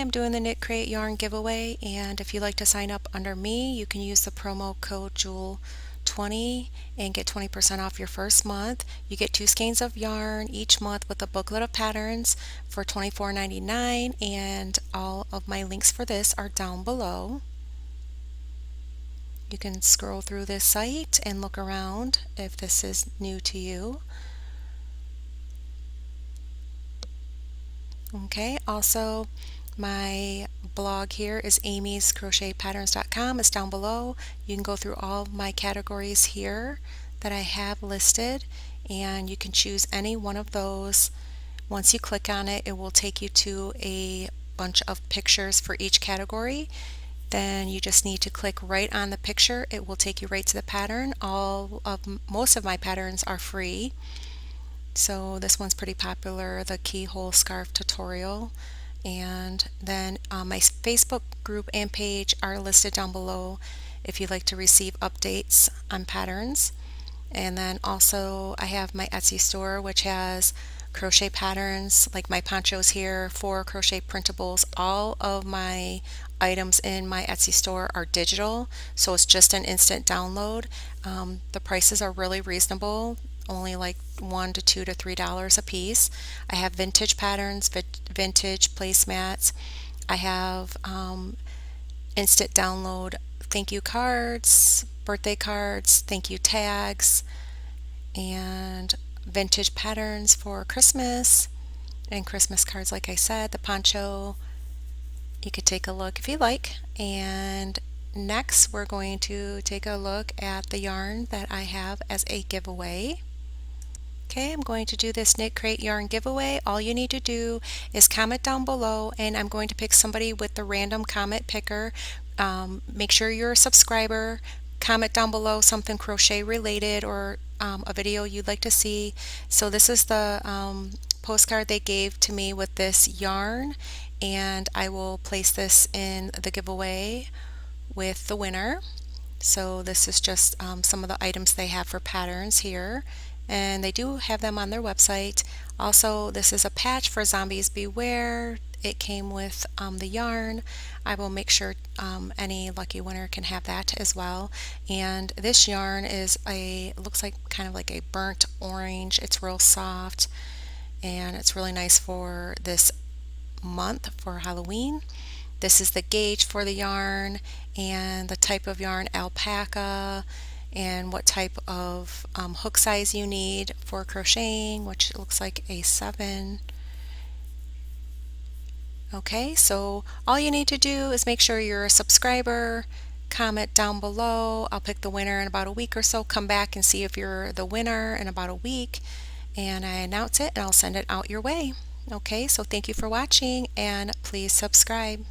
I'm doing the Knit Crate Yarn giveaway, and if you'd like to sign up under me, you can use the promo code JEWEL20 and get 20% off your first month. You get 2 skeins of yarn each month with a booklet of patterns for $24.99, and all of my links for this are down below. You can scroll through this site and look around if this is new to you. Okay, also my blog here is amyscrochetpatterns.com. It's down below. You can go through all of my categories here that I have listed, and you can choose any one of those. Once you click on it, it will take you to a bunch of pictures for each category. Then you just need to click right on the picture. It will take you right to the pattern. Most of my patterns are free. So this one's pretty popular, the keyhole scarf tutorial. And then my Facebook group and page are listed down below if you'd like to receive updates on patterns. And then also I have my Etsy store, which has crochet patterns like my ponchos here, 4 crochet printables. All of my items in my Etsy store are digital, so it's just an instant download. The prices are really reasonable, only like $1 to $2 to $3 a piece. I have vintage patterns, vintage placemats. I have instant download thank you cards, birthday cards, thank you tags, and vintage patterns for Christmas, and Christmas cards, like I said. The poncho, you could take a look if you like. And next we're going to take a look at the yarn that I have as a giveaway. Okay, I'm going to do this Knit Crate yarn giveaway. All you need to do is comment down below, and I'm going to pick somebody with the random comment picker. Make sure you're a subscriber. Comment down below something crochet related, or a video you'd like to see. So this is the postcard they gave to me with this yarn, and I will place this in the giveaway with the winner. So this is just some of the items they have for patterns here, and they do have them on their website. Also, this is a patch for Zombies Beware. It came with the yarn. I will make sure any lucky winner can have that as well. And this yarn is looks like kind of like a burnt orange. It's real soft, and it's really nice for this month for Halloween. This is the gauge for the yarn and the type of yarn, alpaca, and what type of hook size you need for crocheting, which looks like a 7. Okay, so all you need to do is make sure you're a subscriber, comment down below. I'll pick the winner in about a week or so. Come back and see if you're the winner in about a week, and I announce it and I'll send it out your way. Okay, so thank you for watching, and please subscribe.